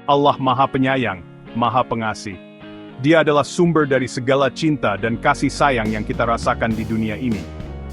Allah Maha Penyayang, Maha Pengasih. Dia adalah sumber dari segala cinta dan kasih sayang yang kita rasakan di dunia ini.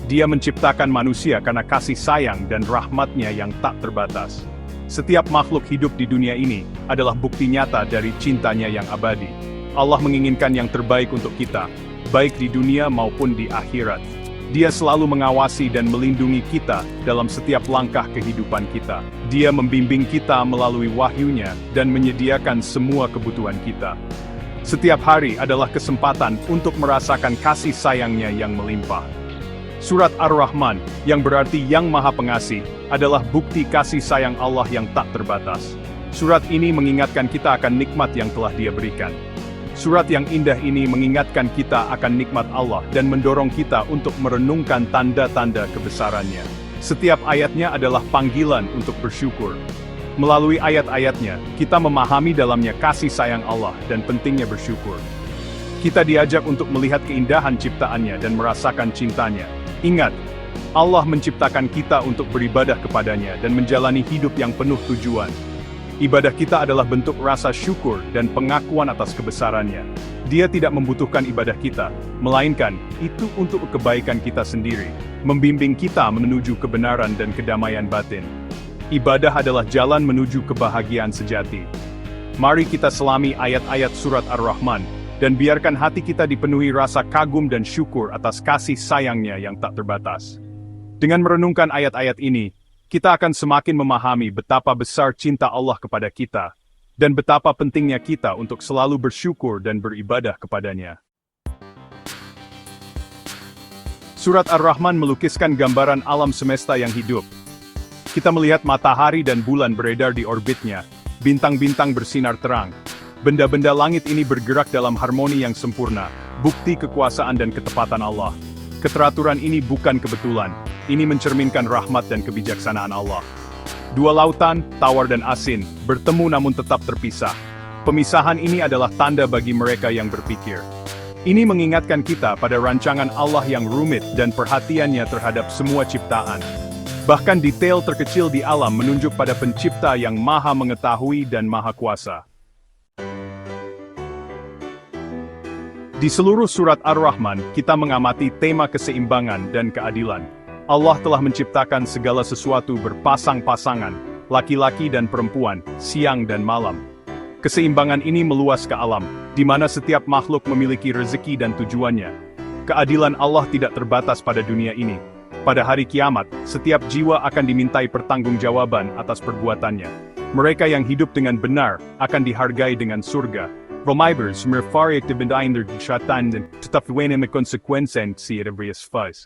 Dia menciptakan manusia karena kasih sayang dan rahmat-Nya yang tak terbatas. Setiap makhluk hidup di dunia ini adalah bukti nyata dari cintanya yang abadi. Allah menginginkan yang terbaik untuk kita, baik di dunia maupun di akhirat. Dia selalu mengawasi dan melindungi kita dalam setiap langkah kehidupan kita. Dia membimbing kita melalui wahyu-Nya dan menyediakan semua kebutuhan kita. Setiap hari adalah kesempatan untuk merasakan kasih sayang-Nya yang melimpah. Surat Ar-Rahman, yang berarti Yang Maha Pengasih, adalah bukti kasih sayang Allah yang tak terbatas. Surat ini mengingatkan kita akan nikmat yang telah Dia berikan. Surat yang indah ini mengingatkan kita akan nikmat Allah dan mendorong kita untuk merenungkan tanda-tanda kebesaran-Nya. Setiap ayatnya adalah panggilan untuk bersyukur. Melalui ayat-ayatnya, kita memahami dalamnya kasih sayang Allah dan pentingnya bersyukur. Kita diajak untuk melihat keindahan ciptaan-Nya dan merasakan cintanya. Ingat, Allah menciptakan kita untuk beribadah kepada-Nya dan menjalani hidup yang penuh tujuan. Ibadah kita adalah bentuk rasa syukur dan pengakuan atas kebesaran-Nya. Dia tidak membutuhkan ibadah kita, melainkan itu untuk kebaikan kita sendiri, membimbing kita menuju kebenaran dan kedamaian batin. Ibadah adalah jalan menuju kebahagiaan sejati. Mari kita selami ayat-ayat surat Ar-Rahman, dan biarkan hati kita dipenuhi rasa kagum dan syukur atas kasih sayang-Nya yang tak terbatas. Dengan merenungkan ayat-ayat ini, kita akan semakin memahami betapa besar cinta Allah kepada kita, dan betapa pentingnya kita untuk selalu bersyukur dan beribadah kepada-Nya. Surat Ar-Rahman melukiskan gambaran alam semesta yang hidup. Kita melihat matahari dan bulan beredar di orbitnya, bintang-bintang bersinar terang. Benda-benda langit ini bergerak dalam harmoni yang sempurna, bukti kekuasaan dan ketepatan Allah. Keteraturan ini bukan kebetulan, ini mencerminkan rahmat dan kebijaksanaan Allah. Dua lautan, tawar dan asin, bertemu namun tetap terpisah. Pemisahan ini adalah tanda bagi mereka yang berpikir. Ini mengingatkan kita pada rancangan Allah yang rumit dan perhatiannya terhadap semua ciptaan. Bahkan detail terkecil di alam menunjuk pada pencipta yang maha mengetahui dan maha kuasa. Di seluruh surat Ar-Rahman, kita mengamati tema keseimbangan dan keadilan. Allah telah menciptakan segala sesuatu berpasang-pasangan, laki-laki dan perempuan, siang dan malam. Keseimbangan ini meluas ke alam, di mana setiap makhluk memiliki rezeki dan tujuannya. Keadilan Allah tidak terbatas pada dunia ini. Pada hari kiamat, setiap jiwa akan dimintai pertanggungjawaban atas perbuatannya. Mereka yang hidup dengan benar akan dihargai dengan surga. Romaibers merfari aktibendain der syaitan dan tetap wenen med konsekwensen siya everyas fuzz.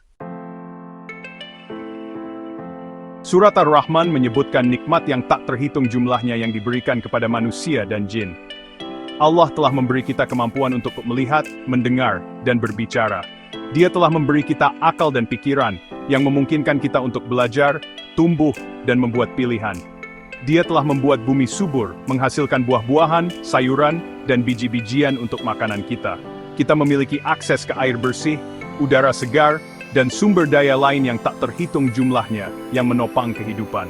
Surat Ar-Rahman menyebutkan nikmat yang tak terhitung jumlahnya yang diberikan kepada manusia dan jin. Allah telah memberi kita kemampuan untuk melihat, mendengar, dan berbicara. Dia telah memberi kita akal dan pikiran, yang memungkinkan kita untuk belajar, tumbuh, dan membuat pilihan. Dia telah membuat bumi subur, menghasilkan buah-buahan, sayuran, dan biji-bijian untuk makanan kita. Kita memiliki akses ke air bersih, udara segar, dan sumber daya lain yang tak terhitung jumlahnya, yang menopang kehidupan.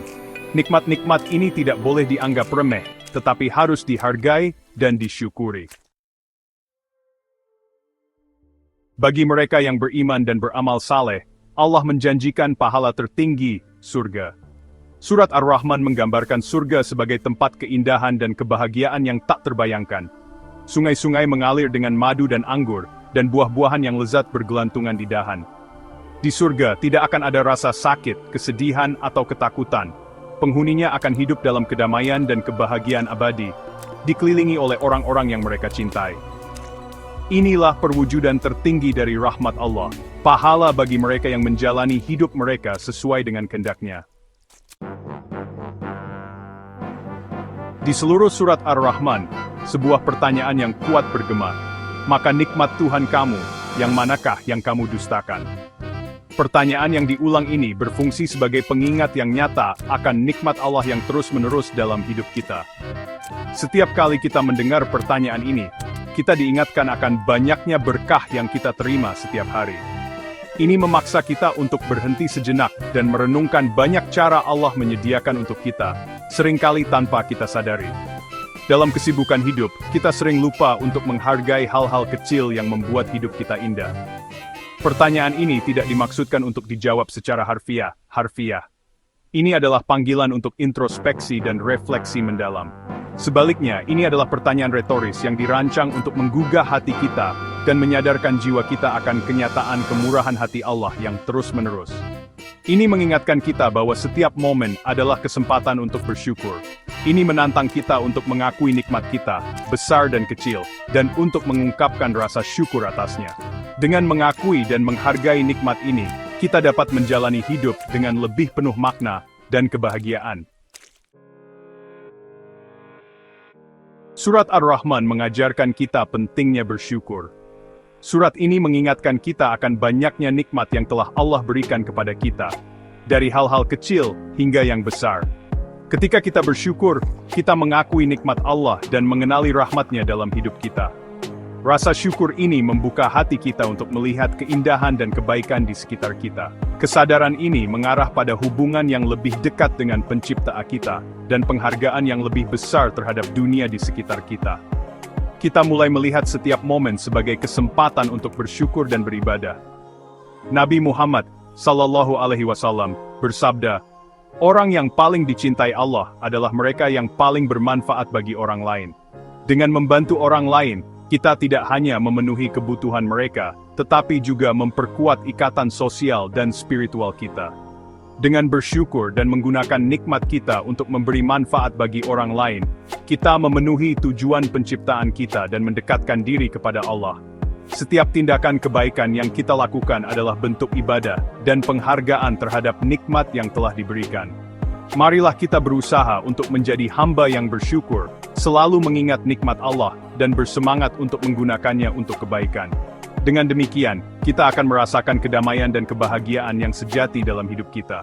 Nikmat-nikmat ini tidak boleh dianggap remeh, tetapi harus dihargai dan disyukuri. Bagi mereka yang beriman dan beramal saleh, Allah menjanjikan pahala tertinggi, surga. Surat Ar-Rahman menggambarkan surga sebagai tempat keindahan dan kebahagiaan yang tak terbayangkan. Sungai-sungai mengalir dengan madu dan anggur, dan buah-buahan yang lezat bergelantungan di dahan. Di surga tidak akan ada rasa sakit, kesedihan, atau ketakutan. Penghuninya akan hidup dalam kedamaian dan kebahagiaan abadi, dikelilingi oleh orang-orang yang mereka cintai. Inilah perwujudan tertinggi dari rahmat Allah, pahala bagi mereka yang menjalani hidup mereka sesuai dengan kehendak-Nya. Di seluruh surat Ar-Rahman, sebuah pertanyaan yang kuat bergema. Maka nikmat Tuhan kamu, yang manakah yang kamu dustakan? Pertanyaan yang diulang ini berfungsi sebagai pengingat yang nyata akan nikmat Allah yang terus-menerus dalam hidup kita. Setiap kali kita mendengar pertanyaan ini, kita diingatkan akan banyaknya berkah yang kita terima setiap hari. Ini memaksa kita untuk berhenti sejenak dan merenungkan banyak cara Allah menyediakan untuk kita, seringkali tanpa kita sadari. Dalam kesibukan hidup, kita sering lupa untuk menghargai hal-hal kecil yang membuat hidup kita indah. Pertanyaan ini tidak dimaksudkan untuk dijawab secara harfiah. Ini adalah panggilan untuk introspeksi dan refleksi mendalam. Sebaliknya, ini adalah pertanyaan retoris yang dirancang untuk menggugah hati kita dan menyadarkan jiwa kita akan kenyataan kemurahan hati Allah yang terus-menerus. Ini mengingatkan kita bahwa setiap momen adalah kesempatan untuk bersyukur. Ini menantang kita untuk mengakui nikmat kita, besar dan kecil, dan untuk mengungkapkan rasa syukur atasnya. Dengan mengakui dan menghargai nikmat ini, kita dapat menjalani hidup dengan lebih penuh makna dan kebahagiaan. Surat Ar-Rahman mengajarkan kita pentingnya bersyukur. Surat ini mengingatkan kita akan banyaknya nikmat yang telah Allah berikan kepada kita, dari hal-hal kecil hingga yang besar. Ketika kita bersyukur, kita mengakui nikmat Allah dan mengenali rahmat-Nya dalam hidup kita. Rasa syukur ini membuka hati kita untuk melihat keindahan dan kebaikan di sekitar kita. Kesadaran ini mengarah pada hubungan yang lebih dekat dengan Pencipta kita, dan penghargaan yang lebih besar terhadap dunia di sekitar kita. Kita mulai melihat setiap momen sebagai kesempatan untuk bersyukur dan beribadah. Nabi Muhammad SAW bersabda, "Orang yang paling dicintai Allah adalah mereka yang paling bermanfaat bagi orang lain." Dengan membantu orang lain, kita tidak hanya memenuhi kebutuhan mereka, tetapi juga memperkuat ikatan sosial dan spiritual kita. Dengan bersyukur dan menggunakan nikmat kita untuk memberi manfaat bagi orang lain, kita memenuhi tujuan penciptaan kita dan mendekatkan diri kepada Allah. Setiap tindakan kebaikan yang kita lakukan adalah bentuk ibadah dan penghargaan terhadap nikmat yang telah diberikan. Marilah kita berusaha untuk menjadi hamba yang bersyukur, selalu mengingat nikmat Allah, dan bersemangat untuk menggunakannya untuk kebaikan. Dengan demikian, kita akan merasakan kedamaian dan kebahagiaan yang sejati dalam hidup kita.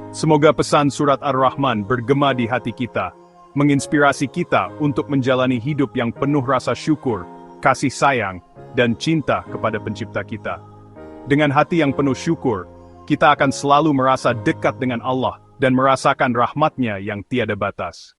Semoga pesan surat Ar-Rahman bergema di hati kita, menginspirasi kita untuk menjalani hidup yang penuh rasa syukur, kasih sayang, dan cinta kepada Pencipta kita. Dengan hati yang penuh syukur, kita akan selalu merasa dekat dengan Allah dan merasakan rahmat-Nya yang tiada batas.